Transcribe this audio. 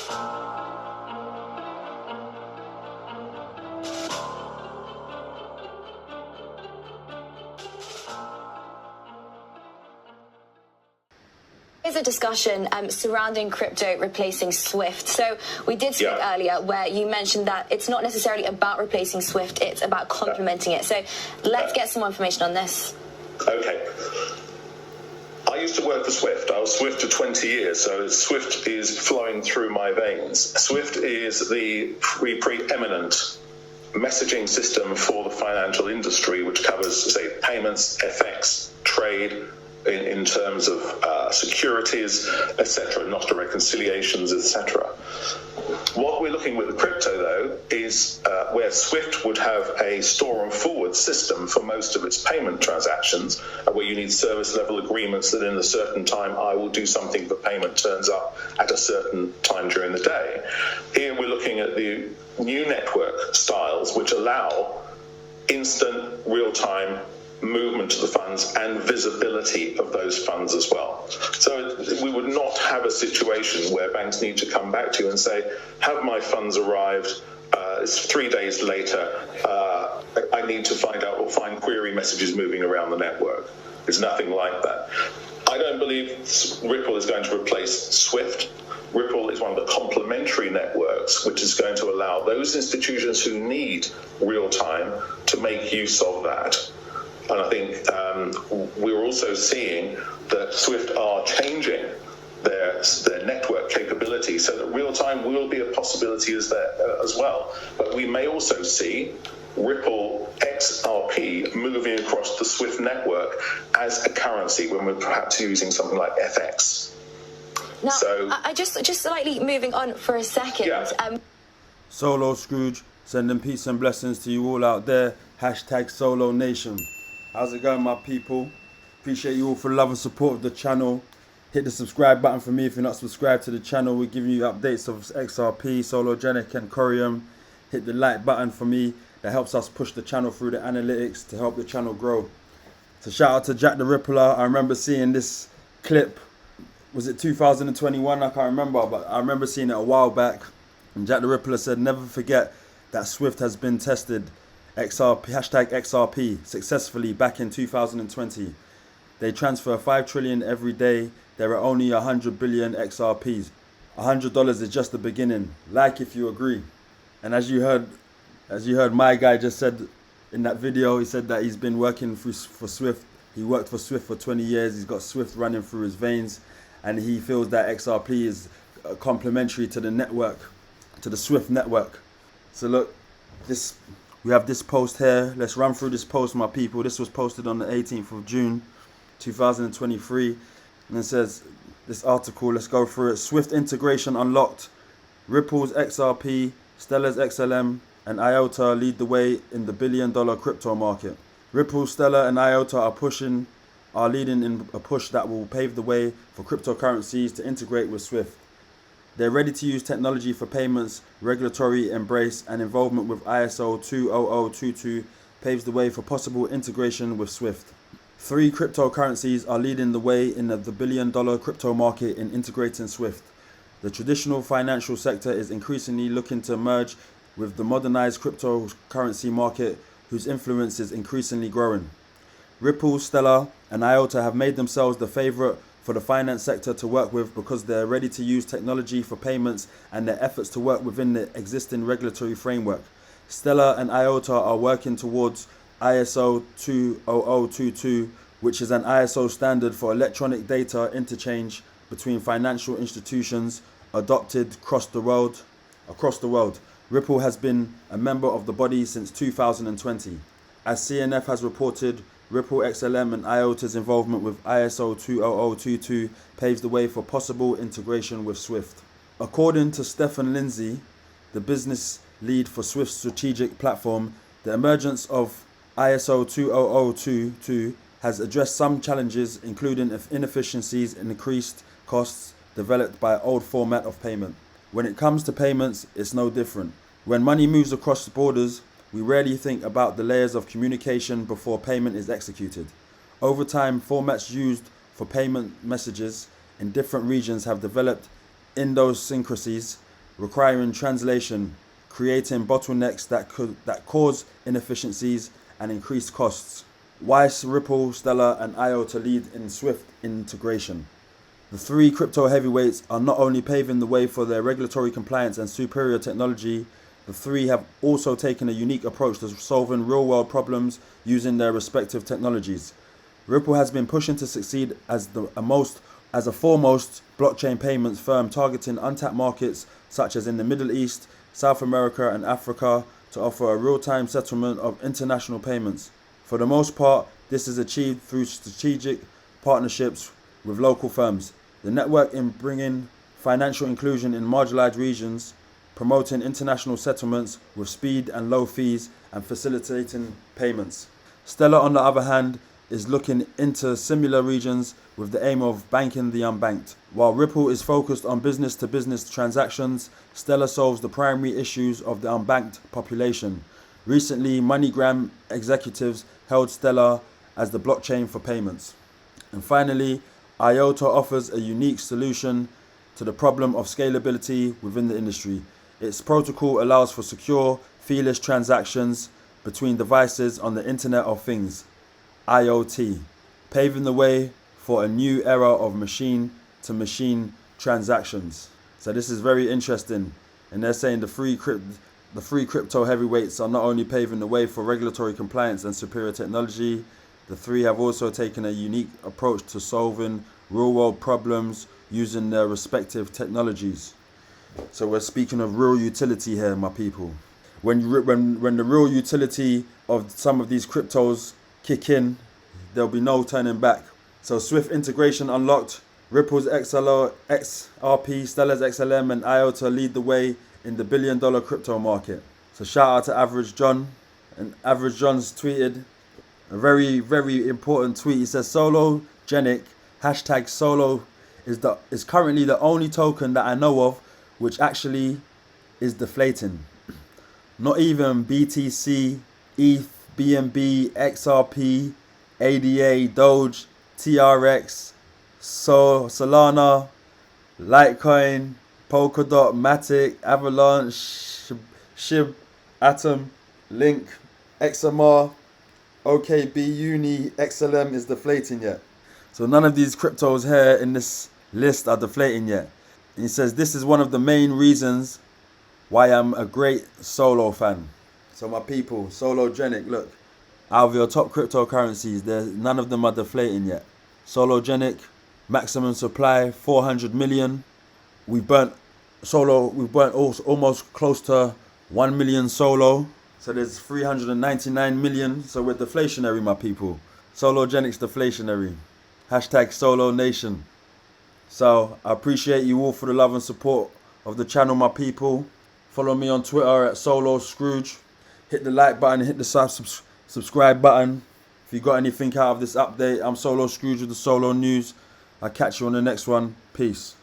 There's a discussion surrounding crypto replacing SWIFT. So we did speak earlier where you mentioned that it's not necessarily about replacing SWIFT, it's about complementing it. So let's get some more information on this. Okay. I used to work for SWIFT. I was SWIFT for 20 years, so SWIFT is flowing through my veins. SWIFT is the preeminent messaging system for the financial industry, which covers, say, payments, FX, trade, in terms of securities, etc., not reconciliations, etc. What we're looking with the crypto, though, is where SWIFT would have a store and forward system for most of its payment transactions, where you need service level agreements that in a certain time I will do something, the payment turns up at a certain time during the day. Here we're looking at the new network styles which allow instant, real-time movement of the funds and visibility of those funds as well. So we would not have a situation where banks need to come back to you and say, have my funds arrived? It's 3 days later. I need to find out or find query messages moving around the network. There's nothing like that. I don't believe Ripple is going to replace SWIFT. Ripple is one of the complementary networks which is going to allow those institutions who need real time to make use of that. And I think we're also seeing that SWIFT are changing their network capability so that real time will be a possibility as well. But we may also see Ripple XRP moving across the SWIFT network as a currency when we're perhaps using something like FX. Now, so, I just slightly moving on for a second. Yeah. Soloscrooge, sending peace and blessings to you all out there. Hashtag Solo Nation. How's it going, my people? Appreciate you all for the love and support of the channel. Hit the subscribe button for me if you're not subscribed to the channel. We're giving you updates of XRP, Sologenic and Corium. Hit the like button for me. That helps us push the channel through the analytics to help the channel grow. So shout out to Jack the Rippler. I remember seeing this clip. Was it 2021? I can't remember, but I remember seeing it a while back. And Jack the Rippler said, never forget that SWIFT has been tested. XRP, hashtag XRP, successfully back in 2020. They transfer 5 trillion every day. There are only 100 billion XRPs. $100 is just the beginning. Like if you agree. And as you heard my guy just said in that video, he said that he's been working for SWIFT. He worked for SWIFT for 20 years. He's got SWIFT running through his veins. And he feels that XRP is complementary to the network, to the SWIFT network. So look, we have this post here. Let's run through this post, my people. This was posted on the 18th of June, 2023. And it says, this article, let's go through it. SWIFT integration unlocked. Ripple's XRP, Stellar's XLM, and IOTA lead the way in the billion-dollar crypto market. Ripple, Stellar, and IOTA are leading in a push that will pave the way for cryptocurrencies to integrate with SWIFT. They're ready to use technology for payments, regulatory embrace, and involvement with ISO20022 paves the way for possible integration with SWIFT. 3 cryptocurrencies are leading the way in the billion-dollar crypto market in integrating SWIFT. The traditional financial sector is increasingly looking to merge with the modernized cryptocurrency market, whose influence is increasingly growing. Ripple, Stellar, and IOTA have made themselves the favorite for the finance sector to work with because they're ready to use technology for payments and their efforts to work within the existing regulatory framework. Stellar and IOTA are working towards ISO20022, which is an ISO standard for electronic data interchange between financial institutions adopted across the world. Ripple has been a member of the body since 2020. As CNF has reported, Ripple, XLM, and IOTA's involvement with ISO20022 paves the way for possible integration with SWIFT. According to Stefan Lindsay, the business lead for Swift's strategic platform, the emergence of ISO20022 has addressed some challenges, including inefficiencies and increased costs developed by old format of payment. When it comes to payments, it's no different. When money moves across borders, we rarely think about the layers of communication before payment is executed. Over time, formats used for payment messages in different regions have developed idiosyncrasies requiring translation, creating bottlenecks that cause inefficiencies and increased costs. Why Ripple, Stellar, and IOTA lead in swift integration. The three crypto heavyweights are not only paving the way for their regulatory compliance and superior technology, the three have also taken a unique approach to solving real-world problems using their respective technologies. Ripple has been pushing to succeed as a foremost blockchain payments firm targeting untapped markets such as in the Middle East, South America, and Africa to offer a real-time settlement of international payments. For the most part, this is achieved through strategic partnerships with local firms. The network in bringing financial inclusion in marginalized regions, promoting international settlements with speed and low fees, and facilitating payments. Stellar, on the other hand, is looking into similar regions with the aim of banking the unbanked. While Ripple is focused on business-to-business transactions, Stellar solves the primary issues of the unbanked population. Recently, MoneyGram executives held Stellar as the blockchain for payments. And finally, IOTA offers a unique solution to the problem of scalability within the industry. Its protocol allows for secure, feeless transactions between devices on the Internet of Things, IoT, paving the way for a new era of machine-to-machine transactions. So this is very interesting, and they're saying the three crypto heavyweights are not only paving the way for regulatory compliance and superior technology, the three have also taken a unique approach to solving real-world problems using their respective technologies. So we're speaking of real utility here, my people. When the real utility of some of these cryptos kick in, there'll be no turning back. So swift integration unlocked. Ripple's XRP, Stellar's XLM, and IOTA lead the way in the billion-dollar crypto market. So shout out to Average John. And Average John's tweeted a very, very important tweet. He says, Sologenic, #Solo, is currently the only token that I know of which actually is deflating. Not even BTC, ETH, BNB, XRP, ADA, Doge, TRX, Solana, Litecoin, Polkadot, Matic, Avalanche, SHIB, Atom, Link, XMR, OKB, Uni, XLM is deflating yet. So none of these cryptos here in this list are deflating yet. And he says this is one of the main reasons why I'm a great Solo fan. So my people, Sologenic, look, out of your top cryptocurrencies, none of them are deflating yet. Sologenic, maximum supply 400 million. We've burnt almost close to 1 million Solo. So there's 399 million. So we're deflationary, my people. Sologenic's deflationary. #Solo Nation. So I appreciate you all for the love and support of the channel, my people. Follow me on Twitter at soloscrooge. Hit the like button, hit the subscribe button. If you got anything out of this update, I'm Soloscrooge with the Solo News. I'll catch you on the next one. Peace.